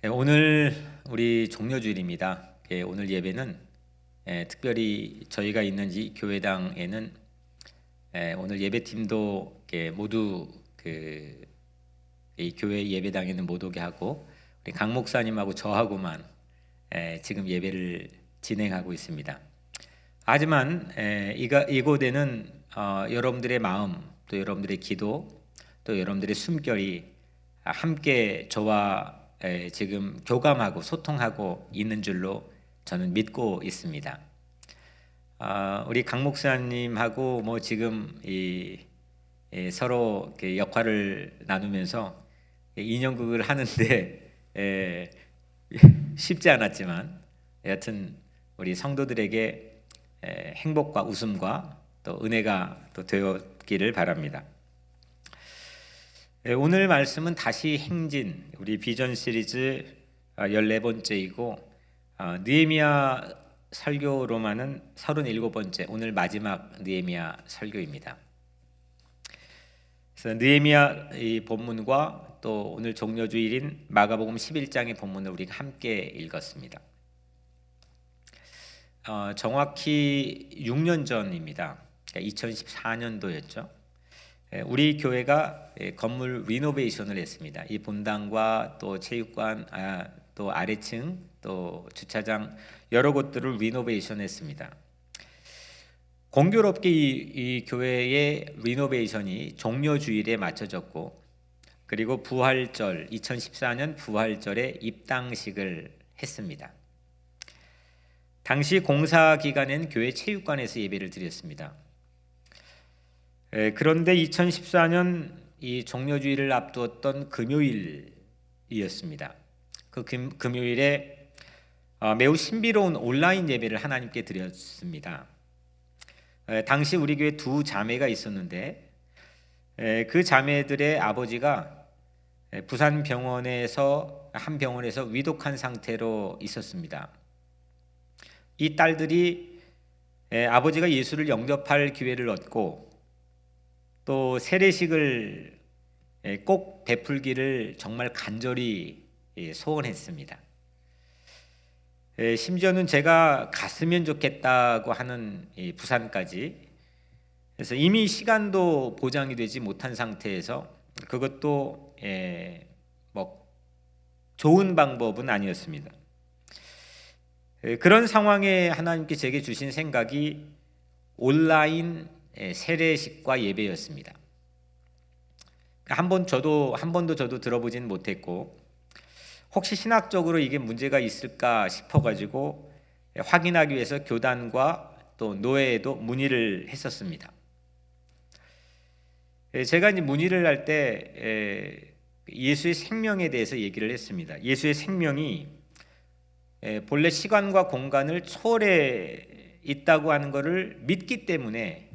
네, 오늘 우리 종료주일입니다. 오늘 예배는 특별히 저희가 있는 이 교회당에는 오늘 예배팀도 모두 이 교회 예배당에는 못 오게 하고 우리 강 목사님하고 저하고만 지금 예배를 진행하고 있습니다. 하지만 이곳에는 여러분들의 마음, 또 여러분들의 기도, 또 여러분들의 숨결이 함께 저와 지금 교감하고 소통하고 있는 줄로 저는 믿고 있습니다. 우리 강 목사님하고 지금 서로 역할을 나누면서 인연극을 하는데 쉽지 않았지만 여하튼 우리 성도들에게 행복과 웃음과 또 은혜가 또 되었기를 바랍니다. 오늘 말씀은 다시 행진, 우리 비전 시리즈 14번째이고 느헤미야 설교로만은 37번째, 오늘 마지막 느헤미야 설교입니다. 그래서 느헤미야 이 본문과 또 오늘 종료주일인 마가복음 11장의 본문을 우리가 함께 읽었습니다. 정확히 6년 전입니다. 2014년도였죠. 우리 교회가 건물 리노베이션을 했습니다. 이 본당과 또 체육관, 또 아래층, 또 주차장 여러 곳들을 리노베이션했습니다. 공교롭게 이 교회의 리노베이션이 종료주일에 맞춰졌고, 그리고 부활절 2014년 부활절에 입당식을 했습니다. 당시 공사 기간엔 교회 체육관에서 예배를 드렸습니다. 그런데 2014년 이 종료주일을 앞두었던 금요일이었습니다. 그 금요일에 매우 신비로운 온라인 예배를 하나님께 드렸습니다. 당시 우리 교회 두 자매가 있었는데 그 자매들의 아버지가 부산 병원에서 한 병원에서 위독한 상태로 있었습니다. 이 딸들이 아버지가 예수를 영접할 기회를 얻고 또 세례식을 꼭 베풀기를 정말 간절히 소원했습니다. 심지어는 제가 갔으면 좋겠다고 하는 부산까지. 그래서 이미 시간도 보장이 되지 못한 상태에서 그것도 좋은 방법은 아니었습니다. 그런 상황에 하나님께 제게 주신 생각이 온라인 세례식과 예배였습니다. 한 번도 저도 들어보진 못했고 혹시 신학적으로 이게 문제가 있을까 싶어가지고 확인하기 위해서 교단과 또 노회에도 문의를 했었습니다. 제가 이제 문의를 할 때 예수의 생명에 대해서 얘기를 했습니다. 예수의 생명이 본래 시간과 공간을 초월해 있다고 하는 것을 믿기 때문에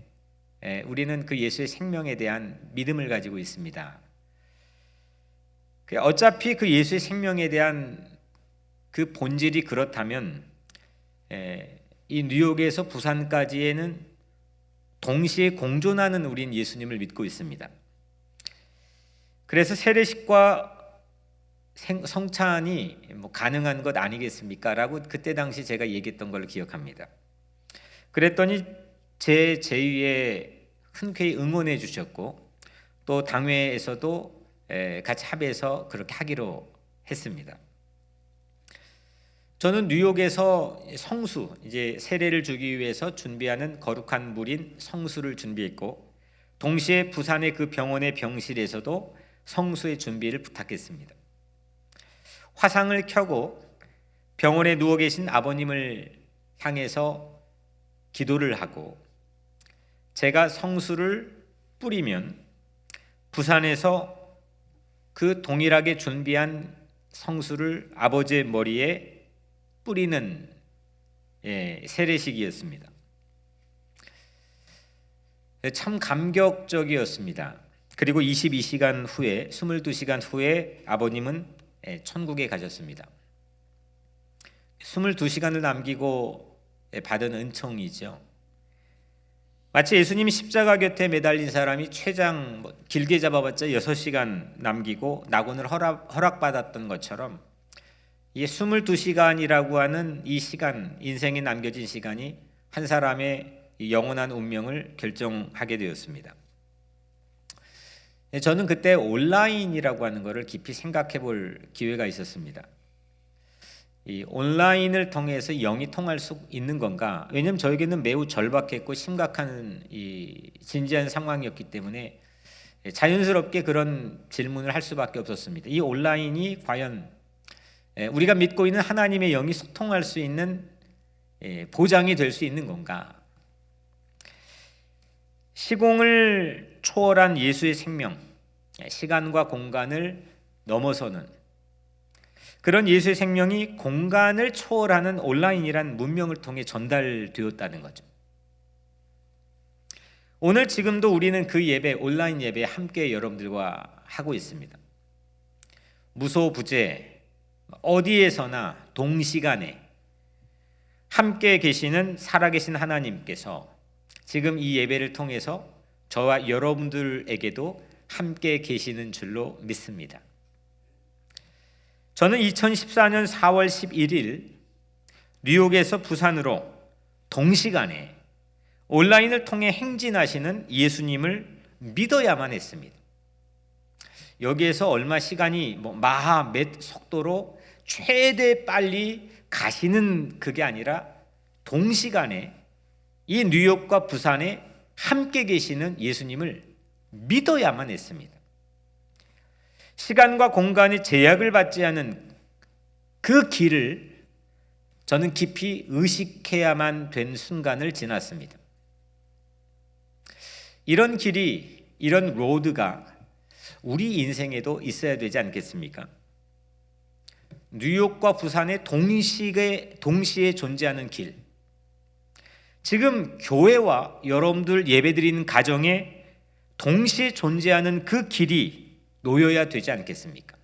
우리는 그 예수의 생명에 대한 믿음을 가지고 있습니다. 어차피 그 예수의 생명에 대한 그 본질이 그렇다면 이 뉴욕에서 부산까지에는 동시에 공존하는 우린 예수님을 믿고 있습니다. 그래서 세례식과 성찬이 가능한 것 아니겠습니까? 라고 그때 당시 제가 얘기했던 걸 기억합니다. 그랬더니 제 제의에 흔쾌히 응원해 주셨고 또 당회에서도 같이 합의해서 그렇게 하기로 했습니다. 저는 뉴욕에서 성수, 이제 세례를 주기 위해서 준비하는 거룩한 물인 성수를 준비했고 동시에 부산의 그 병원의 병실에서도 성수의 준비를 부탁했습니다. 화상을 켜고 병원에 누워 계신 아버님을 향해서 기도를 하고 제가 성수를 뿌리면 부산에서 그 동일하게 준비한 성수를 아버지의 머리에 뿌리는 세례식이었습니다. 참 감격적이었습니다. 그리고 22시간 후에 22시간 후에 아버님은 천국에 가셨습니다. 22시간을 남기고 받은 은총이죠. 마치 예수님이 십자가 곁에 매달린 사람이 최장 길게 잡아봤자 6시간 남기고 낙원을 허락받았던 것처럼 이 22시간이라고 하는 이 시간, 인생에 남겨진 시간이 한 사람의 영원한 운명을 결정하게 되었습니다. 저는 그때 온라인이라고 하는 것을 깊이 생각해 볼 기회가 있었습니다. 이 온라인을 통해서 영이 통할 수 있는 건가? 왜냐하면 저에게는 매우 절박했고 심각한 이 진지한 상황이었기 때문에 자연스럽게 그런 질문을 할 수밖에 없었습니다. 이 온라인이 과연 우리가 믿고 있는 하나님의 영이 소통할 수 있는 보장이 될 수 있는 건가? 시공을 초월한 예수의 생명, 시간과 공간을 넘어서는 그런 예수의 생명이 공간을 초월하는 온라인이란 문명을 통해 전달되었다는 거죠. 오늘 지금도 우리는 그 예배, 온라인 예배 함께 여러분들과 하고 있습니다. 무소부재, 어디에서나 동시간에 함께 계시는 살아계신 하나님께서 지금 이 예배를 통해서 저와 여러분들에게도 함께 계시는 줄로 믿습니다. 저는 2014년 4월 11일 뉴욕에서 부산으로 동시간에 온라인을 통해 행진하시는 예수님을 믿어야만 했습니다. 여기에서 얼마 시간이 마하 몇 속도로 최대 빨리 가시는 그게 아니라 동시간에 이 뉴욕과 부산에 함께 계시는 예수님을 믿어야만 했습니다. 시간과 공간이 제약을 받지 않은 그 길을 저는 깊이 의식해야만 된 순간을 지났습니다. 이런 길이, 이런 로드가 우리 인생에도 있어야 되지 않겠습니까? 뉴욕과 부산의 동시에 존재하는 길, 지금 교회와 여러분들 예배드리는 가정에 동시에 존재하는 그 길이 놓여야 되지 않겠습니까?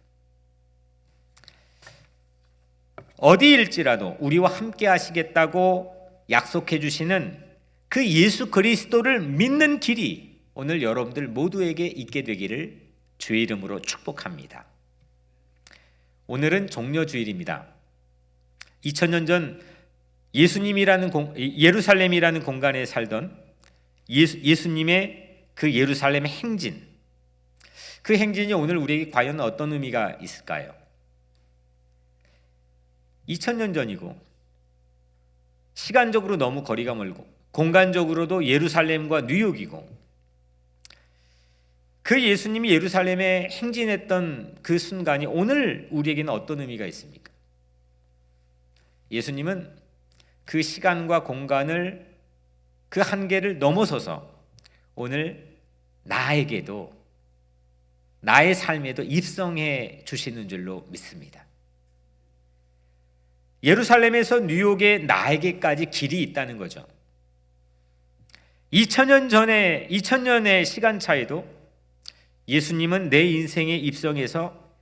어디일지라도 우리와 함께 하시겠다고 약속해 주시는 그 예수 그리스도를 믿는 길이 오늘 여러분들 모두에게 있게 되기를 주의 이름으로 축복합니다. 오늘은 종려주일입니다. 2000년 전 예루살렘이라는 공간에 살던 예수님의 그 예루살렘 행진, 그 행진이 오늘 우리에게 과연 어떤 의미가 있을까요? 2000년 전이고 시간적으로 너무 거리가 멀고 공간적으로도 예루살렘과 뉴욕이고 그 예수님이 예루살렘에 행진했던 그 순간이 오늘 우리에게는 어떤 의미가 있습니까? 예수님은 그 시간과 공간을 그 한계를 넘어서서 오늘 나에게도 나의 삶에도 입성해 주시는 줄로 믿습니다. 예루살렘에서 뉴욕의 나에게까지 길이 있다는 거죠. 2000년의 시간 차이도 예수님은 내 인생에 입성해서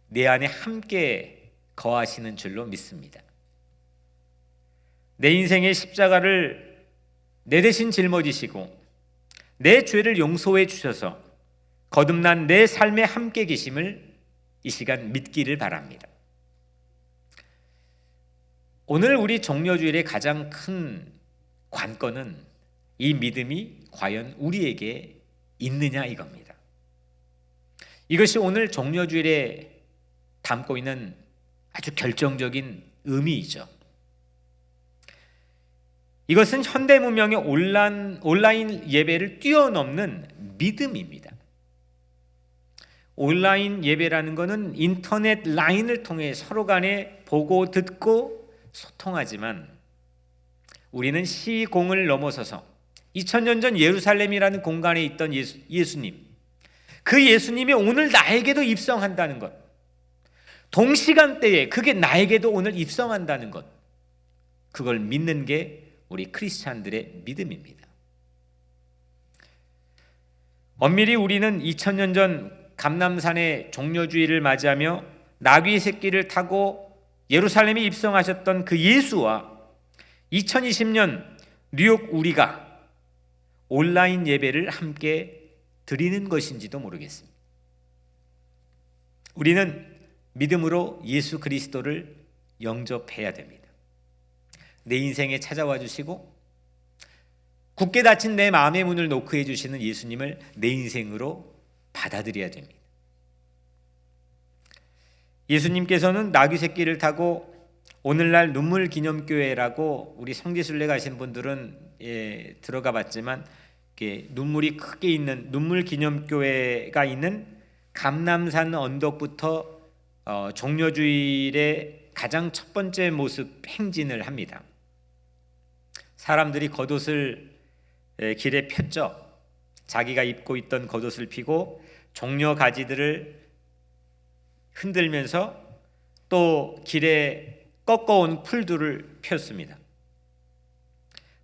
내 안에 함께 거하시는 줄로 믿습니다. 내 인생의 십자가를 내 대신 짊어지시고 내 죄를 용서해 주셔서 거듭난 내 삶에 함께 계심을 이 시간 믿기를 바랍니다. 오늘 우리 종려주일의 가장 큰 관건은 이 믿음이 과연 우리에게 있느냐 이겁니다. 이것이 오늘 종려주일에 담고 있는 아주 결정적인 의미이죠. 이것은 현대 문명의 온라인 예배를 뛰어넘는 믿음입니다. 온라인 예배라는 것은 인터넷 라인을 통해 서로 간에 보고 듣고 소통하지만 우리는 시공을 넘어서서 2000년 전 예루살렘이라는 공간에 있던 예수님, 그 예수님이 오늘 나에게도 입성한다는 것, 동시간대에 그게 나에게도 오늘 입성한다는 것, 그걸 믿는 게 우리 크리스찬들의 믿음입니다. 엄밀히 우리는 2000년 전 감람산의 종려주일을 맞이하며 나귀 새끼를 타고 예루살렘에 입성하셨던 그 예수와 2020년 뉴욕 우리가 온라인 예배를 함께 드리는 것인지도 모르겠습니다. 우리는 믿음으로 예수 그리스도를 영접해야 됩니다. 내 인생에 찾아와 주시고 굳게 닫힌 내 마음의 문을 노크해 주시는 예수님을 내 인생으로 받아들여야 됩니다. 예수님께서는 나귀 새끼를 타고 오늘날 눈물 기념교회라고 우리 성지순례 가신 분들은 들어가 봤지만 눈물이 크게 있는 눈물 기념교회가 있는 감남산 언덕부터 종려주일의 가장 첫 번째 모습 행진을 합니다. 사람들이 겉옷을 길에 폈죠. 자기가 입고 있던 겉옷을 피고 종려 가지들을 흔들면서 또 길에 꺾어온 풀들을 폈습니다.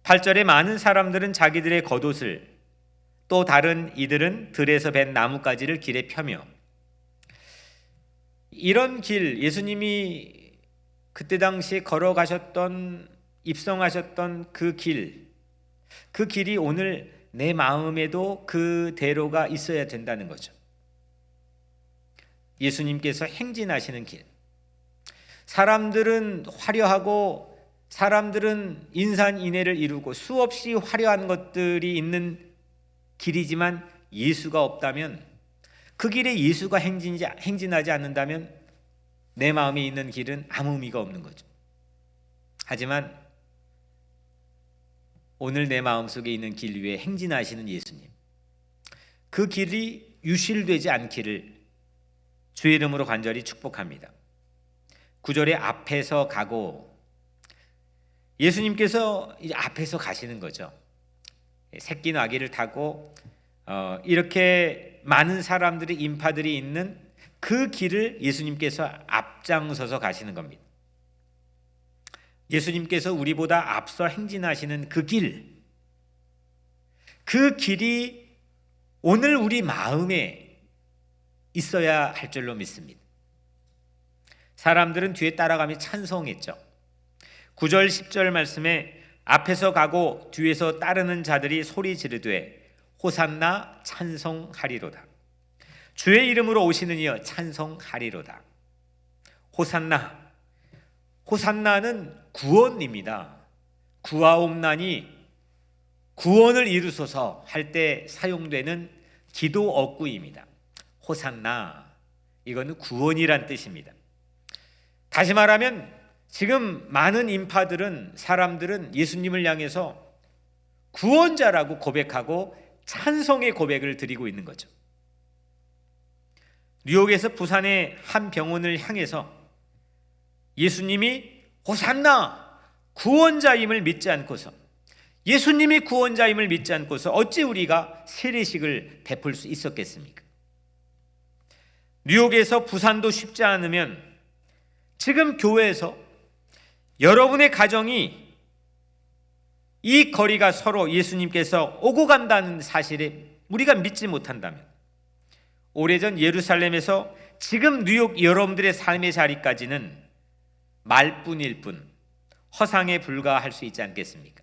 8절에 많은 사람들은 자기들의 겉옷을 또 다른 이들은 들에서 벤 나뭇가지를 길에 펴며 이런 길, 예수님이 그때 당시에 걸어가셨던 입성하셨던 그 길이 오늘 내 마음에도 그대로가 있어야 된다는 거죠. 예수님께서 행진하시는 길, 사람들은 화려하고 사람들은 인산인해를 이루고 수없이 화려한 것들이 있는 길이지만 예수가 없다면, 그 길에 예수가 행진하지 않는다면 내 마음에 있는 길은 아무 의미가 없는 거죠. 하지만 오늘 내 마음속에 있는 길 위에 행진하시는 예수님, 그 길이 유실되지 않기를 주의 이름으로 간절히 축복합니다. 9절에 앞에서 가고, 예수님께서 이제 앞에서 가시는 거죠. 새끼 나귀를 타고 이렇게 많은 사람들이 인파들이 있는 그 길을 예수님께서 앞장서서 가시는 겁니다. 예수님께서 우리보다 앞서 행진하시는 그 길이 오늘 우리 마음에 있어야 할 줄로 믿습니다. 사람들은 뒤에 따라가며 찬송했죠. 9절 10절 말씀에 앞에서 가고 뒤에서 따르는 자들이 소리 지르되 호산나 찬송하리로다. 주의 이름으로 오시는 이여 찬송하리로다. 호산나는 구원입니다. 구하옵나니 구원을 이루소서 할 때 사용되는 기도 어구입니다. 호산나, 이거는 구원이란 뜻입니다. 다시 말하면 지금 많은 인파들은, 사람들은 예수님을 향해서 구원자라고 고백하고 찬송의 고백을 드리고 있는 거죠. 뉴욕에서 부산의 한 병원을 향해서 예수님이 호산나 구원자임을 믿지 않고서, 예수님이 구원자임을 믿지 않고서 어찌 우리가 세례식을 베풀 수 있었겠습니까? 뉴욕에서 부산도 쉽지 않으면 지금 교회에서 여러분의 가정이 이 거리가 서로 예수님께서 오고 간다는 사실에 우리가 믿지 못한다면, 오래전 예루살렘에서 지금 뉴욕 여러분들의 삶의 자리까지는 말뿐일 뿐 허상에 불과할 수 있지 않겠습니까?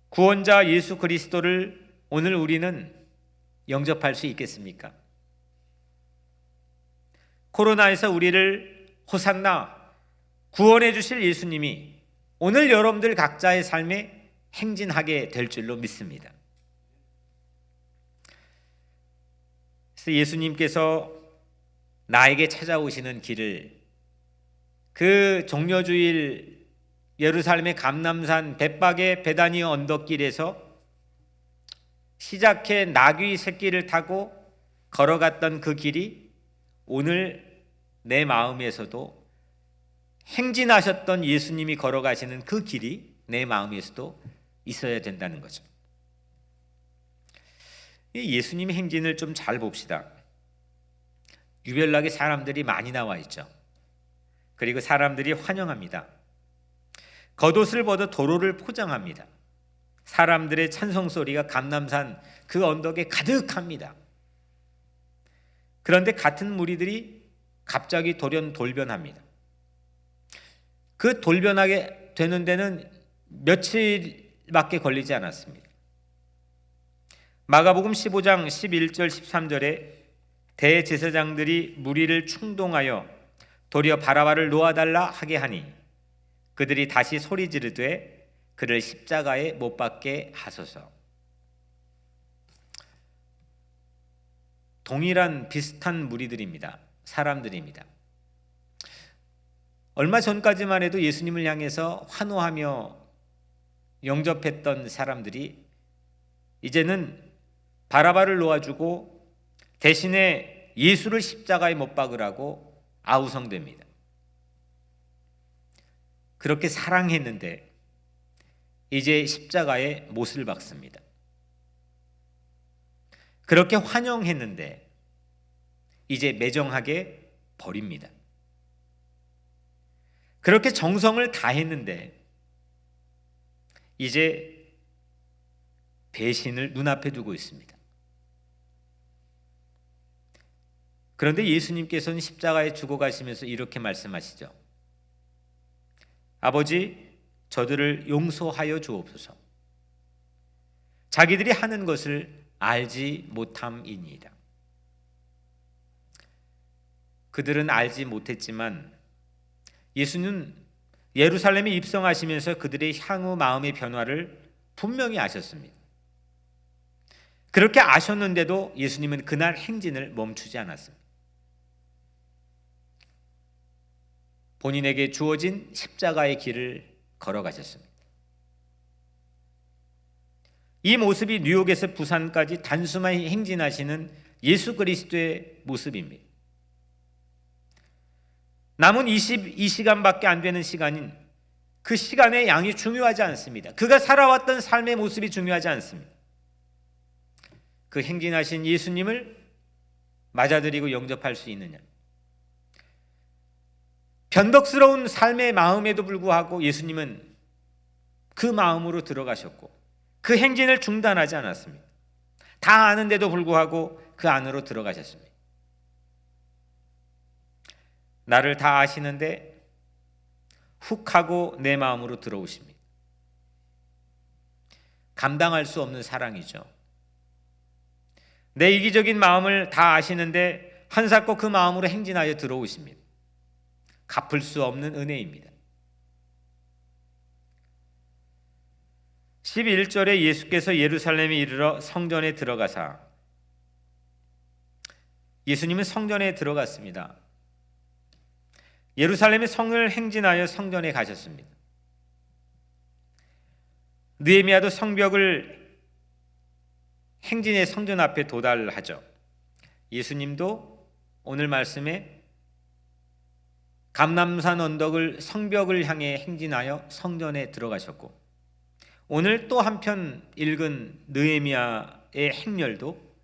구원자 예수 그리스도를 오늘 우리는 영접할 수 있겠습니까? 코로나에서 우리를 호산나 구원해 주실 예수님이 오늘 여러분들 각자의 삶에 행진하게 될 줄로 믿습니다. 그래서 예수님께서 나에게 찾아오시는 길을, 그 종려주일 예루살렘의 감람산 벳박의 베다니 언덕길에서 시작해 나귀 새끼를 타고 걸어갔던 그 길이 오늘 내 마음에서도, 행진하셨던 예수님이 걸어가시는 그 길이 내 마음에서도 있어야 된다는 거죠. 예수님의 행진을 좀 잘 봅시다. 유별나게 사람들이 많이 나와 있죠. 그리고 사람들이 환영합니다. 겉옷을 벗어 도로를 포장합니다. 사람들의 찬송 소리가 감람산 그 언덕에 가득합니다. 그런데 같은 무리들이 갑자기 돌변합니다. 그 돌변하게 되는 데는 며칠밖에 걸리지 않았습니다. 마가복음 15장 11절 13절에 대제사장들이 무리를 충동하여 도리어 바라바를 놓아달라 하게 하니 그들이 다시 소리 지르되 그를 십자가에 못 박게 하소서. 동일한 비슷한 무리들입니다. 사람들입니다. 얼마 전까지만 해도 예수님을 향해서 환호하며 영접했던 사람들이 이제는 바라바를 놓아주고 대신에 예수를 십자가에 못 박으라고 아우성됩니다. 그렇게 사랑했는데 이제 십자가에 못을 박습니다. 그렇게 환영했는데 이제 매정하게 버립니다. 그렇게 정성을 다했는데 이제 배신을 눈앞에 두고 있습니다. 그런데 예수님께서는 십자가에 죽어가시면서 이렇게 말씀하시죠. 아버지, 저들을 용서하여 주옵소서. 자기들이 하는 것을 알지 못함이니이다. 그들은 알지 못했지만 예수는 예루살렘에 입성하시면서 그들의 향후 마음의 변화를 분명히 아셨습니다. 그렇게 아셨는데도 예수님은 그날 행진을 멈추지 않았습니다. 본인에게 주어진 십자가의 길을 걸어가셨습니다. 이 모습이 뉴욕에서 부산까지 단숨에 행진하시는 예수 그리스도의 모습입니다. 남은 22시간밖에 안 되는 시간인 그 시간의 양이 중요하지 않습니다. 그가 살아왔던 삶의 모습이 중요하지 않습니다. 그 행진하신 예수님을 맞아들이고 영접할 수 있느냐. 변덕스러운 삶의 마음에도 불구하고 예수님은 그 마음으로 들어가셨고 그 행진을 중단하지 않았습니다. 다 아는데도 불구하고 그 안으로 들어가셨습니다. 나를 다 아시는데 훅 하고 내 마음으로 들어오십니다. 감당할 수 없는 사랑이죠. 내 이기적인 마음을 다 아시는데 한사코 그 마음으로 행진하여 들어오십니다. 갚을 수 없는 은혜입니다. 11절에 예수께서 예루살렘에 이르러 성전에 들어가사, 예수님은 성전에 들어갔습니다. 예루살렘의 성을 행진하여 성전에 가셨습니다. 느헤미야도 성벽을 행진의 성전 앞에 도달하죠. 예수님도 오늘 말씀에 감람산 언덕을 성벽을 향해 행진하여 성전에 들어가셨고, 오늘 또 한편 읽은 느헤미야의 행렬도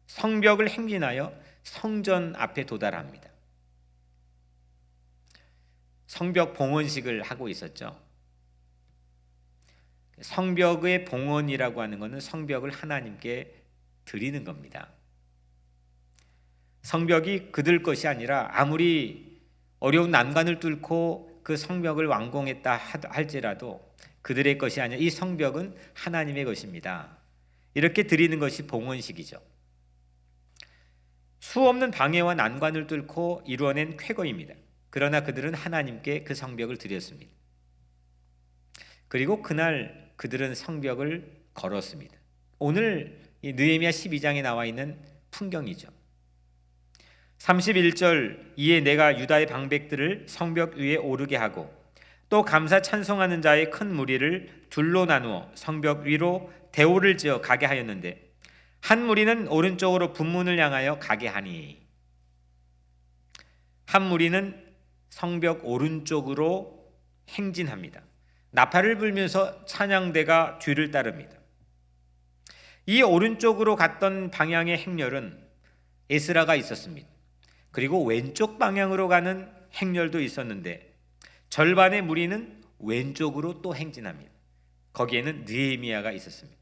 성벽을 행진하여 성전 앞에 도달합니다. 성벽 봉헌식을 하고 있었죠. 성벽의 봉헌이라고 하는 것은 성벽을 하나님께 드리는 겁니다. 성벽이 그들 것이 아니라 아무리 어려운 난관을 뚫고 그 성벽을 완공했다 할지라도 그들의 것이 아니라 이 성벽은 하나님의 것입니다. 이렇게 드리는 것이 봉헌식이죠. 수없는 방해와 난관을 뚫고 이루어낸 쾌거입니다. 그러나 그들은 하나님께 그 성벽을 드렸습니다. 그리고 그날 그들은 성벽을 걸었습니다. 오늘 이 느헤미야 12장에 나와 있는 풍경이죠. 31절, 이에 내가 유다의 방백들을 성벽 위에 오르게 하고 또 감사 찬송하는 자의 큰 무리를 둘로 나누어 성벽 위로 대오를 지어 가게 하였는데 한 무리는 오른쪽으로 분문을 향하여 가게 하니, 한 무리는 성벽 오른쪽으로 행진합니다. 나팔을 불면서 찬양대가 뒤를 따릅니다. 이 오른쪽으로 갔던 방향의 행렬은 에스라가 있었습니다. 그리고 왼쪽 방향으로 가는 행렬도 있었는데 절반의 무리는 왼쪽으로 또 행진합니다. 거기에는 느헤미야가 있었습니다.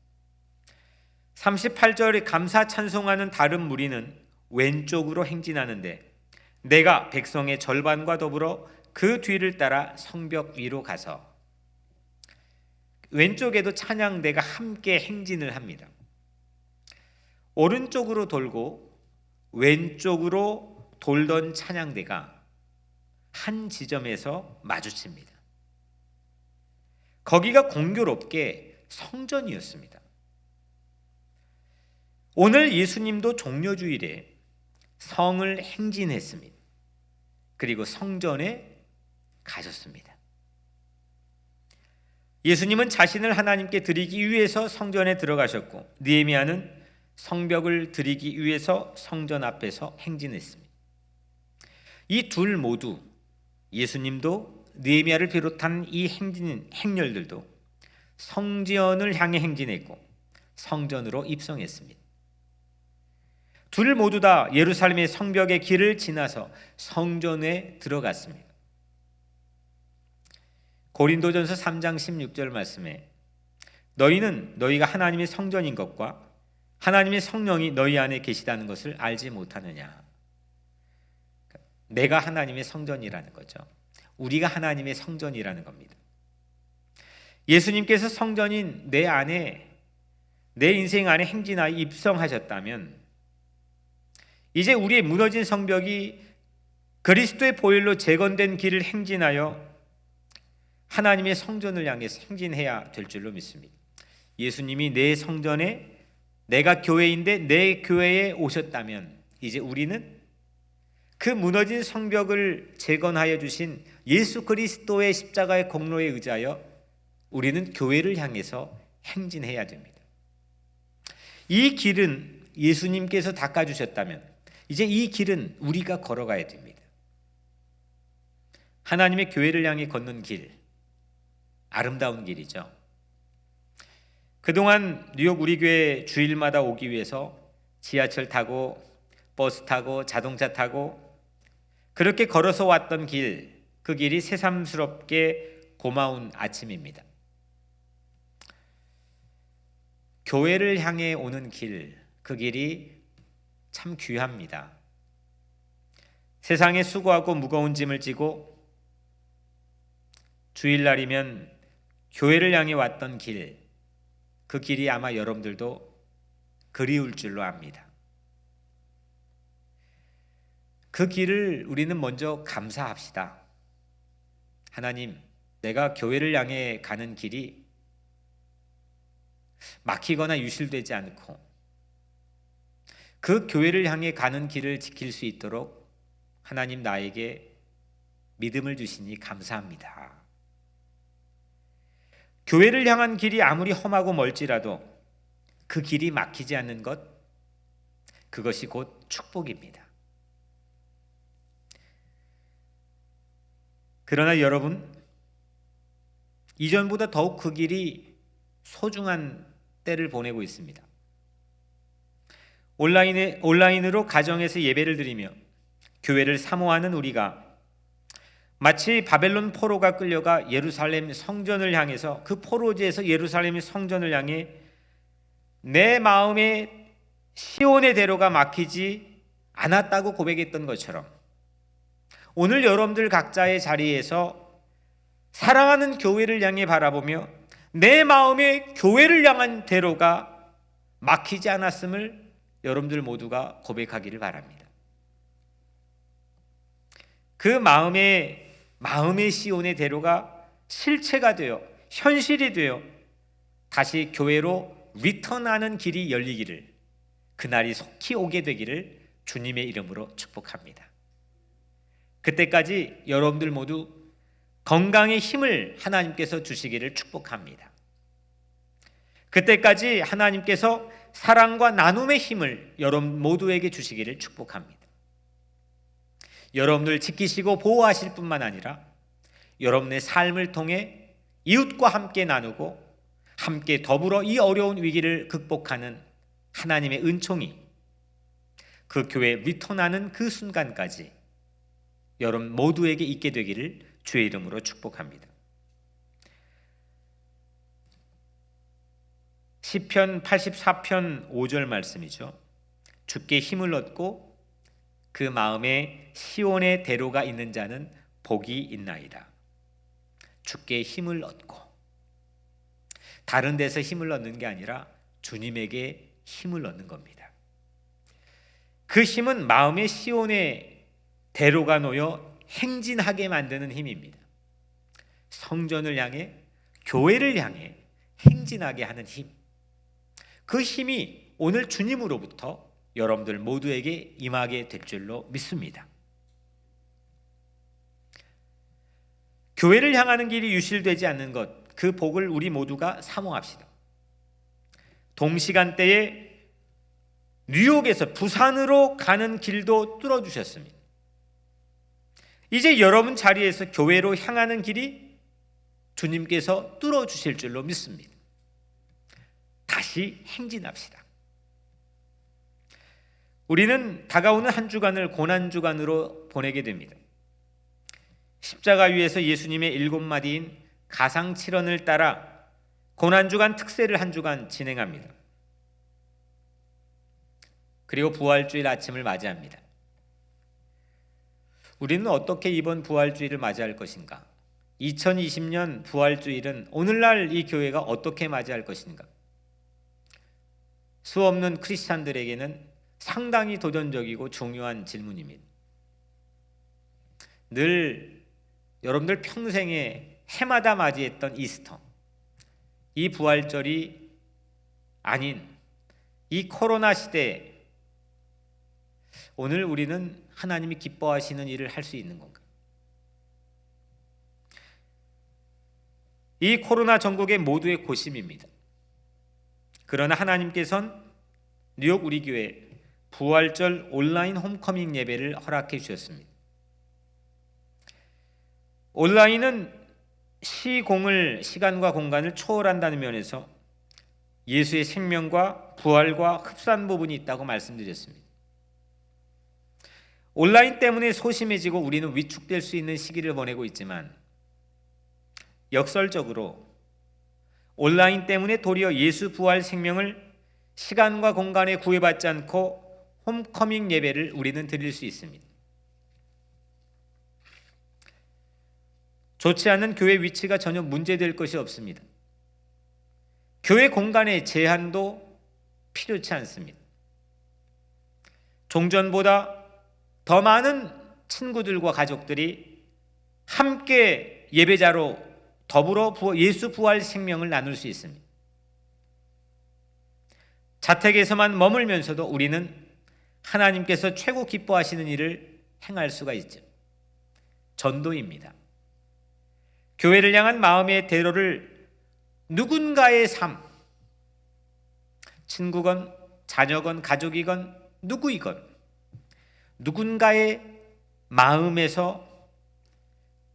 38절에 감사 찬송하는 다른 무리는 왼쪽으로 행진하는데 내가 백성의 절반과 더불어 그 뒤를 따라 성벽 위로 가서, 왼쪽에도 찬양대가 함께 행진을 합니다. 오른쪽으로 돌고 왼쪽으로 돌던 찬양대가 한 지점에서 마주칩니다. 거기가 공교롭게 성전이었습니다. 오늘 예수님도 종려주일에 성을 행진했습니다. 그리고 성전에 가셨습니다. 예수님은 자신을 하나님께 드리기 위해서 성전에 들어가셨고, 느헤미야는 성벽을 드리기 위해서 성전 앞에서 행진했습니다. 이 둘 모두, 예수님도 느헤미야를 비롯한 이 행렬들도 성전을 향해 행진했고 성전으로 입성했습니다. 둘 모두 다 예루살렘의 성벽의 길을 지나서 성전에 들어갔습니다. 고린도전서 3장 16절 말씀에 너희는 너희가 하나님의 성전인 것과 하나님의 성령이 너희 안에 계시다는 것을 알지 못하느냐. 내가 하나님의 성전이라는 거죠. 우리가 하나님의 성전이라는 겁니다. 예수님께서 성전인 내 안에, 내 인생 안에 행진하여 입성하셨다면 이제 우리의 무너진 성벽이 그리스도의 보혈로 재건된 길을 행진하여 하나님의 성전을 향해서 행진해야 될 줄로 믿습니다. 예수님이 내 성전에, 내가 교회인데 내 교회에 오셨다면 이제 우리는 그 무너진 성벽을 재건하여 주신 예수 그리스도의 십자가의 공로에 의지하여 우리는 교회를 향해서 행진해야 됩니다. 이 길은 예수님께서 닦아주셨다면 이제 이 길은 우리가 걸어가야 됩니다. 하나님의 교회를 향해 걷는 길, 아름다운 길이죠. 그동안 뉴욕 우리 교회 주일마다 오기 위해서 지하철 타고 버스 타고 자동차 타고 그렇게 걸어서 왔던 길, 그 길이 새삼스럽게 고마운 아침입니다. 교회를 향해 오는 길, 그 길이 참 귀합니다. 세상에 수고하고 무거운 짐을 지고 주일날이면 교회를 향해 왔던 길, 그 길이 아마 여러분들도 그리울 줄로 압니다. 그 길을 우리는 먼저 감사합시다. 하나님, 내가 교회를 향해 가는 길이 막히거나 유실되지 않고 그 교회를 향해 가는 길을 지킬 수 있도록 하나님 나에게 믿음을 주시니 감사합니다. 교회를 향한 길이 아무리 험하고 멀지라도 그 길이 막히지 않는 것, 그것이 곧 축복입니다. 그러나 여러분, 이전보다 더욱 그 길이 소중한 때를 보내고 있습니다. 온라인으로 가정에서 예배를 드리며 교회를 사모하는 우리가 마치 바벨론 포로가 끌려가 예루살렘 성전을 향해서 그 포로지에서 예루살렘 성전을 향해 내 마음에 시온의 대로가 막히지 않았다고 고백했던 것처럼 오늘 여러분들 각자의 자리에서 사랑하는 교회를 향해 바라보며 내 마음에 교회를 향한 대로가 막히지 않았음을 여러분들 모두가 고백하기를 바랍니다. 그 마음의 시온의 대로가 실체가 되어 현실이 되어 다시 교회로 리턴하는 길이 열리기를, 그날이 속히 오게 되기를 주님의 이름으로 축복합니다. 그때까지 여러분들 모두 건강의 힘을 하나님께서 주시기를 축복합니다. 그때까지 하나님께서 사랑과 나눔의 힘을 여러분 모두에게 주시기를 축복합니다. 여러분들 지키시고 보호하실 뿐만 아니라 여러분의 삶을 통해 이웃과 함께 나누고 함께 더불어 이 어려운 위기를 극복하는 하나님의 은총이 그 교회에 리턴하는 그 순간까지 여러분 모두에게 있게 되기를 주의 이름으로 축복합니다. 시편 84편 5절 말씀이죠. 주께 힘을 얻고 그 마음에 시온의 대로가 있는 자는 복이 있나이다. 주께 힘을 얻고, 다른 데서 힘을 얻는 게 아니라 주님에게 힘을 얻는 겁니다. 그 힘은 마음의 시온의 대로가 놓여 행진하게 만드는 힘입니다. 성전을 향해, 교회를 향해 행진하게 하는 힘. 그 힘이 오늘 주님으로부터 여러분들 모두에게 임하게 될 줄로 믿습니다. 교회를 향하는 길이 유실되지 않는 것, 그 복을 우리 모두가 사모합시다. 동시간대에 뉴욕에서 부산으로 가는 길도 뚫어주셨습니다. 이제 여러분 자리에서 교회로 향하는 길이 주님께서 뚫어주실 줄로 믿습니다. 다시 행진합시다. 우리는 다가오는 한 주간을 고난주간으로 보내게 됩니다. 십자가 위에서 예수님의 7마디인 가상칠언을 따라 고난주간 특세를 한 주간 진행합니다. 그리고 부활주일 아침을 맞이합니다. 우리는 어떻게 이번 부활주일을 맞이할 것인가? 2020년 부활주일은 오늘날 이 교회가 어떻게 맞이할 것인가? 수없는 크리스찬들에게는 상당히 도전적이고 중요한 질문입니다. 늘 여러분들 평생에 해마다 맞이했던 이스터, 이 부활절이 아닌 이 코로나 시대에 오늘 우리는 하나님이 기뻐하시는 일을 할 수 있는 건가? 이 코로나 전국의 모두의 고심입니다. 그러나 하나님께서는 뉴욕 우리 교회 부활절 온라인 홈커밍 예배를 허락해 주셨습니다. 온라인은 시간과 공간을 초월한다는 면에서 예수의 생명과 부활과 흡사한 부분이 있다고 말씀드렸습니다. 온라인 때문에 소심해지고 우리는 위축될 수 있는 시기를 보내고 있지만 역설적으로 온라인 때문에 도리어 예수 부활 생명을 시간과 공간에 구애받지 않고 홈커밍 예배를 우리는 드릴 수 있습니다. 좋지 않은 교회 위치가 전혀 문제될 것이 없습니다. 교회 공간의 제한도 필요치 않습니다. 종전보다 더 많은 친구들과 가족들이 함께 예배자로 더불어 예수 부활 생명을 나눌 수 있습니다. 자택에서만 머물면서도 우리는 하나님께서 최고 기뻐하시는 일을 행할 수가 있죠. 전도입니다. 교회를 향한 마음의 대로를 누군가의 삶, 친구건 자녀건 가족이건 누구이건 누군가의 마음에서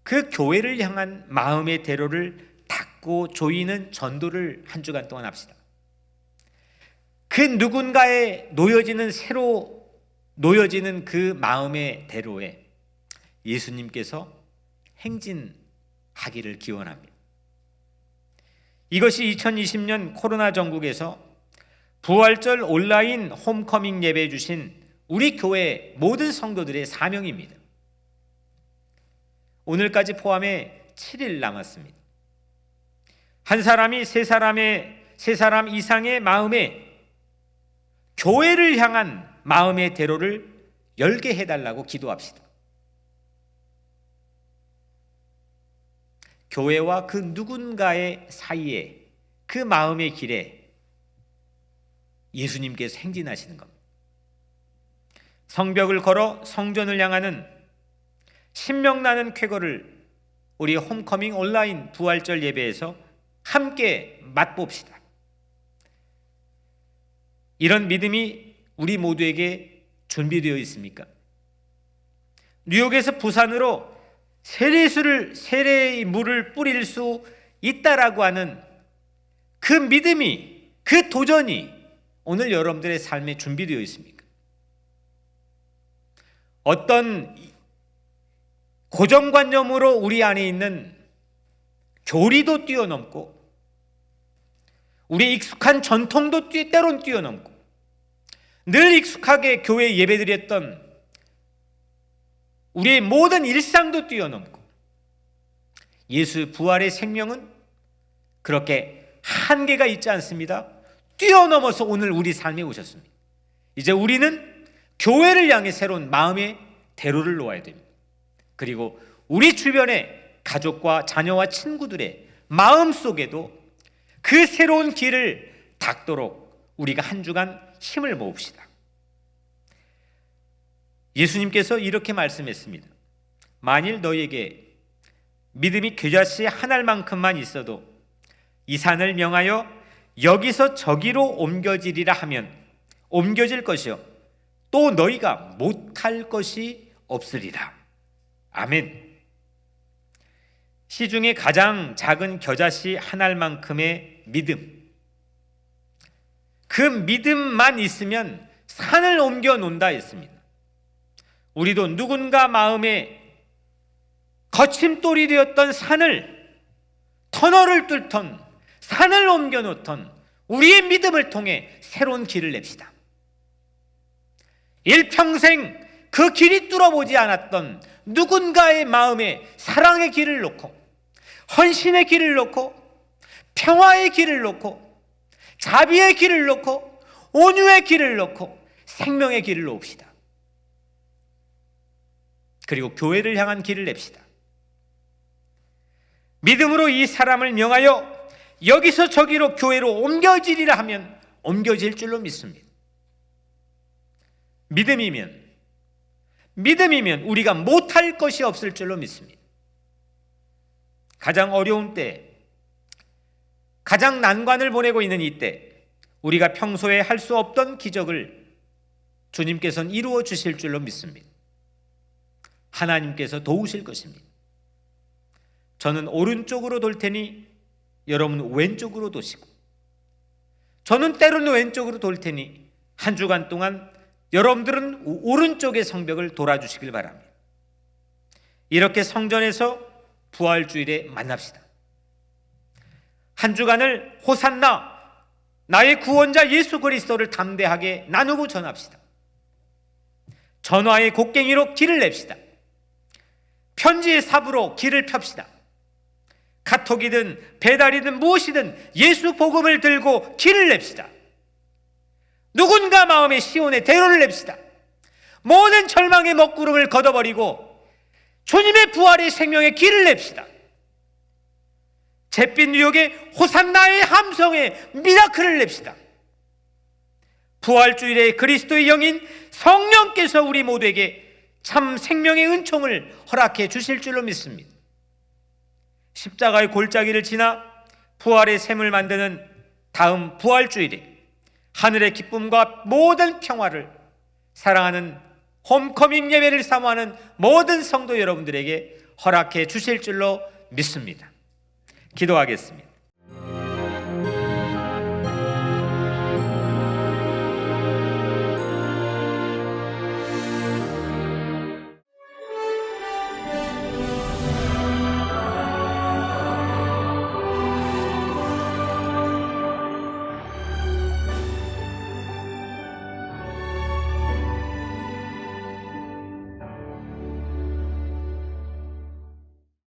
그 교회를 향한 마음의 대로를 닦고 조이는 전도를 한 주간 동안 합시다. 그 누군가의 새로 놓여지는 그 마음의 대로에 예수님께서 행진하기를 기원합니다. 이것이 2020년 코로나 전국에서 부활절 온라인 홈커밍 예배해 주신 우리 교회 모든 성도들의 사명입니다. 오늘까지 포함해 7일 남았습니다. 한 사람이 세 사람 이상의 마음에 교회를 향한 마음의 대로를 열게 해달라고 기도합시다. 교회와 그 누군가의 사이에 그 마음의 길에 예수님께서 행진하시는 겁니다. 성벽을 걸어 성전을 향하는 신명나는 쾌거를 우리 홈커밍 온라인 부활절 예배에서 함께 맛봅시다. 이런 믿음이 우리 모두에게 준비되어 있습니까? 뉴욕에서 부산으로 세례의 물을 뿌릴 수 있다라고 하는 그 믿음이, 그 도전이 오늘 여러분들의 삶에 준비되어 있습니까? 어떤 고정관념으로 우리 안에 있는 교리도 뛰어넘고 우리 익숙한 전통도 때론 뛰어넘고 늘 익숙하게 교회에 예배드렸던 우리의 모든 일상도 뛰어넘고 예수 부활의 생명은 그렇게 한계가 있지 않습니다. 뛰어넘어서 오늘 우리 삶에 오셨습니다. 이제 우리는 교회를 향해 새로운 마음의 대로를 놓아야 됩니다. 그리고 우리 주변의 가족과 자녀와 친구들의 마음속에도 그 새로운 길을 닦도록 우리가 한 주간 힘을 모읍시다. 예수님께서 이렇게 말씀했습니다. 만일 너희에게 믿음이 겨자씨 한 알만큼만 있어도 이 산을 명하여 여기서 저기로 옮겨지리라 하면 옮겨질 것이요 또 너희가 못할 것이 없으리라. 아멘. 시중에 가장 작은 겨자씨 한 알만큼의 믿음, 그 믿음만 있으면 산을 옮겨 놓는다 했습니다. 우리도 누군가 마음에 거침돌이 되었던 산을, 터널을 뚫던 산을 옮겨 놓던 우리의 믿음을 통해 새로운 길을 냅시다. 일평생 그 길이 뚫어보지 않았던 누군가의 마음에 사랑의 길을 놓고, 헌신의 길을 놓고, 평화의 길을 놓고, 자비의 길을 놓고, 온유의 길을 놓고, 생명의 길을 놓읍시다. 그리고 교회를 향한 길을 냅시다. 믿음으로 이 사람을 명하여 여기서 저기로 교회로 옮겨지리라 하면 옮겨질 줄로 믿습니다. 믿음이면 우리가 못할 것이 없을 줄로 믿습니다. 가장 어려운 때, 가장 난관을 보내고 있는 이때 우리가 평소에 할 수 없던 기적을 주님께서는 이루어 주실 줄로 믿습니다. 하나님께서 도우실 것입니다. 저는 오른쪽으로 돌 테니 여러분은 왼쪽으로 도시고, 저는 때로는 왼쪽으로 돌 테니 한 주간 동안 여러분들은 오른쪽의 성벽을 돌아주시길 바랍니다. 이렇게 성전에서 부활주일에 만납시다. 한 주간을 호산나 나의 구원자 예수 그리스도를 담대하게 나누고 전합시다. 전화의 곡괭이로 길을 냅시다. 편지의 삽으로 길을 펴시다. 카톡이든 배달이든 무엇이든 예수 복음을 들고 길을 냅시다. 누군가 마음의 시온의 대로를 냅시다. 모든 절망의 먹구름을 걷어버리고 주님의 부활의 생명의 길을 냅시다. 잿빛 뉴욕의 호산나의 함성의 미라클을 냅시다. 부활주일에 그리스도의 영인 성령께서 우리 모두에게 참 생명의 은총을 허락해 주실 줄로 믿습니다. 십자가의 골짜기를 지나 부활의 샘을 만드는 다음 부활주일에 하늘의 기쁨과 모든 평화를 사랑하는 홈커밍 예배를 사모하는 모든 성도 여러분들에게 허락해 주실 줄로 믿습니다. 기도하겠습니다.